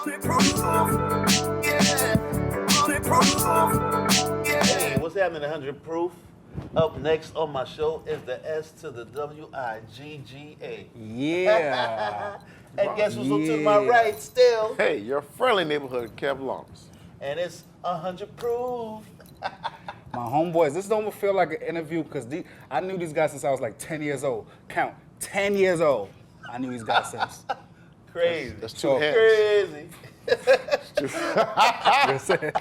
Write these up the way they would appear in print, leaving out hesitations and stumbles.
Hey, what's happening, 100 Proof? Up next on my show is the S to the W-I-G-G-A. Yeah. And guess who's to my right still? Hey, your friendly neighborhood Kev Lawrence. And it's 100 Proof. My homeboys, this don't feel like an interview because I knew these guys since I was like 10 years old. Count, 10 years old. I knew these guys since. Crazy. That's two So- hands. Crazy. You know what I'm saying?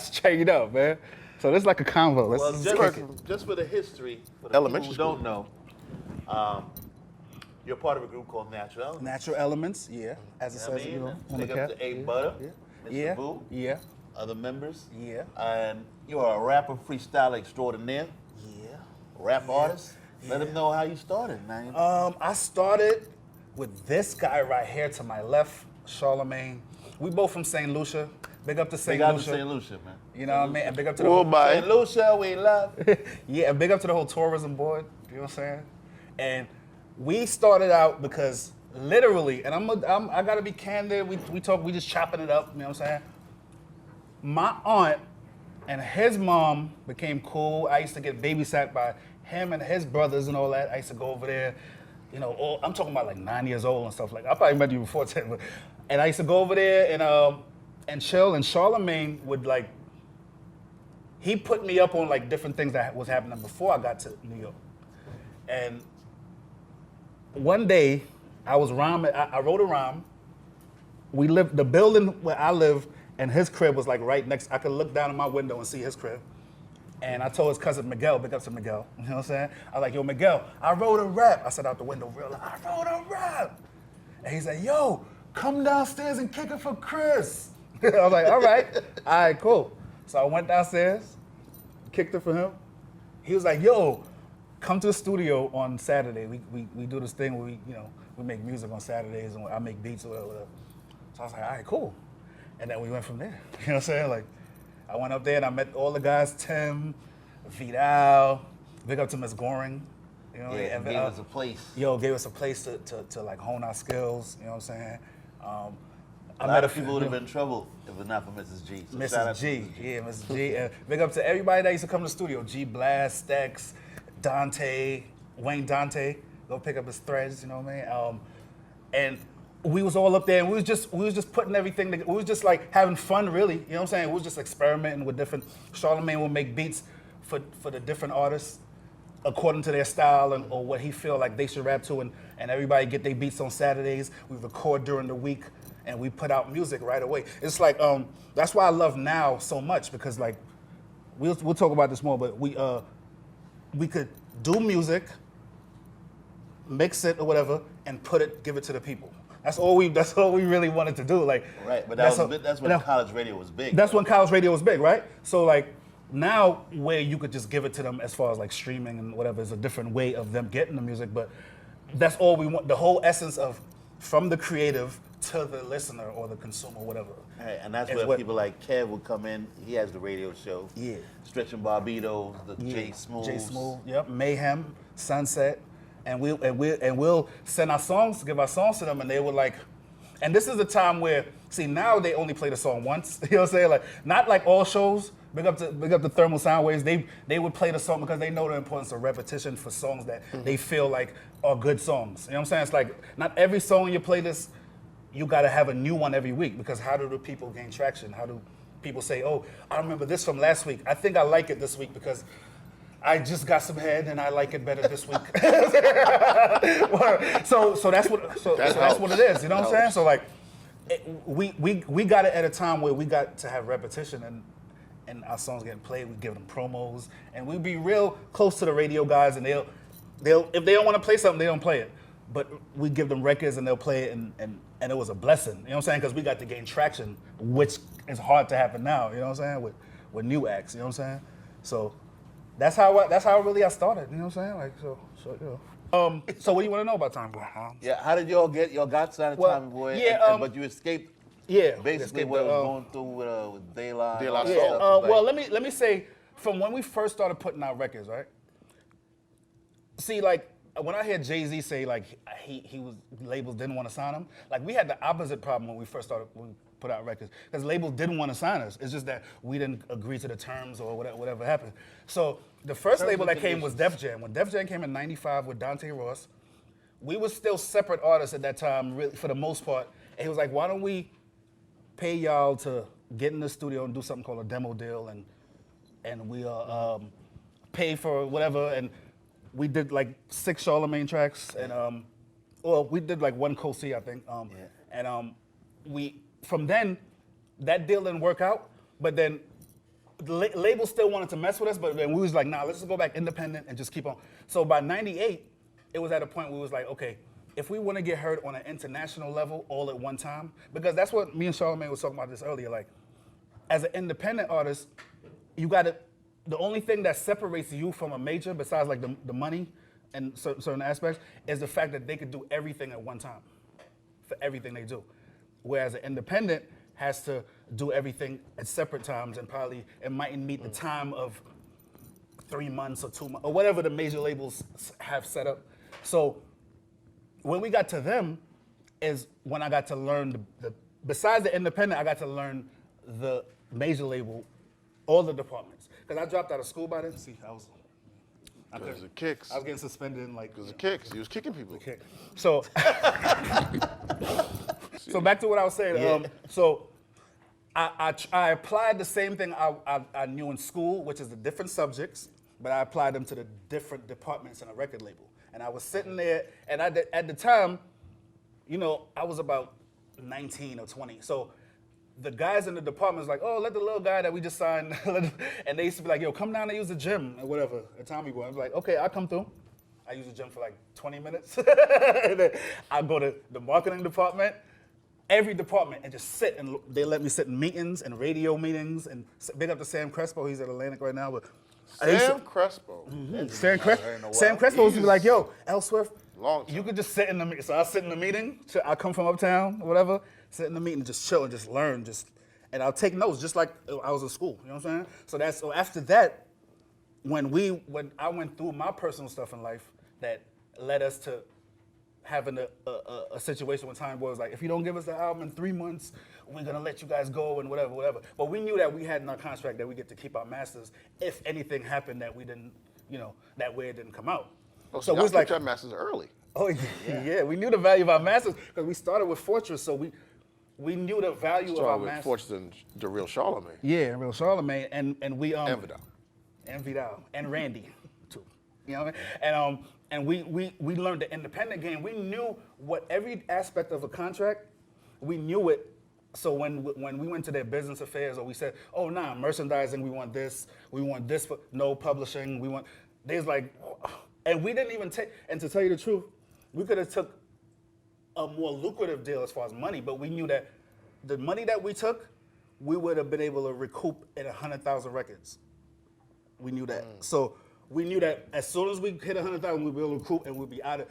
Straight up, man. So this is like a convo. Well, Let's kick it. just for the history, for the Elementary people who don't know, you're part of a group called Natural Elements. Natural elements, yeah. As it You know what says, I you mean? know, on the Big up cap. to A Butter, Mr. Yeah, Boo, yeah, other members. yeah, And you're a rapper, freestyler extraordinaire, yeah. rap artist. Let them know how you started, man. I started with this guy right here to my left, Charlemagne. We both from St. Lucia. Big up to St. Big out to Lucia. St. Lucia, man. You know what I mean? And big up to the Well, whole, bye. St. Lucia, we love. yeah, and big up to the whole tourism board. You know what I'm saying? And we started out because literally, and I gotta be candid. We talk. We just chopping it up. You know what I'm saying? My aunt and his mom became cool. I used to get babysat by him and his brothers and all that. I used to go over there. You know, I'm talking about like 9 years old and stuff like. I probably met you before 10, but, and I used to go over there and chill. And Charlemagne would like. He put me up on like different things that was happening before I got to New York. And one day, I was rhyming. I wrote a rhyme. We lived the building where I live, and his crib was like right next. I could look down in my window and see his crib. And I told his cousin Miguel, big up to Miguel. You know what I'm saying? I was like, yo, Miguel, I wrote a rap. I said out the window, real loud, I wrote a rap. And he said, yo, come downstairs and kick it for Chris. I was like, all right, cool. So I went downstairs, kicked it for him. He was like, yo, come to the studio on Saturday. We do this thing where we make music on Saturdays and I make beats or whatever. So I was like, all right, cool. And then we went from there. You know what I'm saying? Like, I went up there and I met all the guys, Tim, Vidal, big up to Miss Goring. You know, Yeah, and, gave us a place. gave us a place to like hone our skills, you know what I'm saying? A lot of people would have been in trouble if it not for Mrs. G. So shout out Mrs. to G, Mrs. yeah, Mrs. G. And big up to everybody that used to come to the studio. G Blast, Stex, Dante, Wayne Dante. Go pick up his threads, you know what I mean? And we was all up there and we was just putting everything together. We was just like having fun really, you know what I'm saying? We was just experimenting with different, Charlemagne would make beats for the different artists according to their style and or what he feel like they should rap to and everybody get their beats on Saturdays. We record during the week and we put out music right away. It's like, that's why I love now so much because like, we'll talk about this more, but we could do music, mix it or whatever, and give it to the people. That's all we really wanted to do. Like, Right, but that's when college radio was big. That's when college radio was big, right? So like now where you could just give it to them as far as like streaming and whatever is a different way of them getting the music, but that's all we want. The whole essence of from the creative to the listener or the consumer, whatever. Right, and that's is where what- people like Kev will come in. He has the radio show. Yeah. Stretching Barbados, the Yeah. J Smooth. J Smooth, yep. Mayhem, Sunset, and we'll send our songs, give our songs to them, and they were like, and this is the time where, see, now they only play the song once. You know what I'm saying? Like, not like all shows. Big up to Thermal Soundwaves. They would play the song because they know the importance of repetition for songs that they feel like are good songs. You know what I'm saying? It's like not every song in your playlist, you got to have a new one every week because how do the people gain traction? How do people say, oh, I remember this from last week. I think I like it this week because I just got some head and I like it better this week. so that's what it is. You know what I'm saying? So like, we got it at a time where we got to have repetition and our songs getting played. We give them promos and we be real close to the radio guys and they'll if they don't want to play something they don't play it. But we give them records and they'll play it and it was a blessing. You know what I'm saying? Because we got to gain traction, which is hard to happen now. You know what I'm saying? With new acts. You know what I'm saying? So. That's how really I started. You know what I'm saying? Like so you know. So what do you want to know about Tommy Boy? Yeah, how did y'all got signed to Well, Tommy Boy? yeah, but you escaped. Yeah, Basically, escaped what the, was going through with De La. De La and all Soul. that Yeah. stuff, like- Well, let me say from when we first started putting out records, right? See, like when I hear Jay-Z say like he was labels didn't want to sign him, like we had the opposite problem when we first started when we put out records because labels didn't want to sign us. It's just that we didn't agree to the terms or whatever happened. So the first label that came was Def Jam. When Def Jam came in '95 with Dante Ross, we were still separate artists at that time, really, for the most part. And he was like, why don't we pay y'all to get in the studio and do something called a demo deal, and we'll pay for whatever. And we did like 6 Charlemagne tracks, and well, we did like 1 Kosi, I think. And we from then, that deal didn't work out. But then the label still wanted to mess with us, but then we was like, nah, let's just go back independent and just keep on. So by '98, it was at a point where we was like, okay, if we want to get heard on an international level all at one time, because that's what me and Charlemagne was talking about this earlier, like, as an independent artist, you gotta, the only thing that separates you from a major, besides like the money and certain aspects, is the fact that they could do everything at one time, for everything they do. Whereas an independent has to do everything at separate times, and probably it mightn't meet the time of 3 months or 2 months, or whatever the major labels have set up. So when we got to them is when I got to learn besides the independent, I got to learn the major label, all the departments. Because I dropped out of school by then. See, Because of kicks. I was getting suspended in like. Because of kicks. He was kicking people. Okay. So, so back to what I was saying. So I applied the same thing I knew in school, which is the different subjects, but I applied them to the different departments in a record label. And I was sitting there, and at the time, you know, I was about 19 or 20. So the guys in the department was like, oh, let the little guy that we just signed, and they used to be like, yo, come down and use the gym or whatever, at Tommy Boy. I was like, okay, I'll come through. I use the gym for like 20 minutes. And then I go to the marketing department, every department, and just sit, and they let me sit in meetings and radio meetings, and big up to Sam Crespo, he's at Atlantic right now, but Sam Crespo. Sam Crespo used to be like, yo, L Swift, Long time. you could just sit in the meeting. So I sit in the meeting, I come from uptown, or whatever, sit in the meeting, just chill and just learn, and I'll take notes, just like I was in school, you know what I'm saying? So after that, when I went through my personal stuff in life that led us to having a situation when Time Boy was like, if you don't give us the album in 3 months, we're gonna let you guys go and whatever. But we knew that we had in our contract that we get to keep our masters if anything happened that we didn't, you know, that way it didn't come out. Oh, so we was like, our masters early. oh yeah, we knew the value of our masters because we started with Fortress, so we knew the value of our Started with masters. Fortress and the real Charlemagne. Yeah, real Charlemagne, and we And Vidal. and Vidal and Randy too. You know what I mean? And we learned the independent game. We knew what every aspect of a contract, we knew it. So when we went to their business affairs, or we said, oh nah, merchandising, we want this for no publishing, they was like, and we didn't even take, and to tell you the truth, we could have took a more lucrative deal as far as money, but we knew that the money that we took, we would have been able to recoup in 100,000 records. We knew that. So we knew that as soon as we hit 100,000, we'd be able to recoup and we'd be out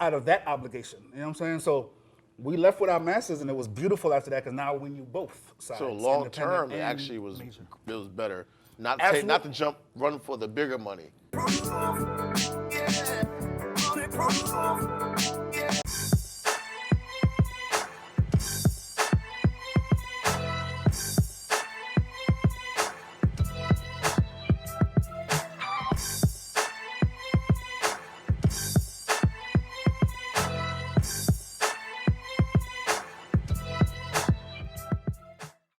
of that obligation. You know what I'm saying? So we left with our masters, and it was beautiful after that because now we knew both sides. So long term, independent it and actually was major. better. Not Absolute- to jump, run for the bigger money. Yeah, 100 proof.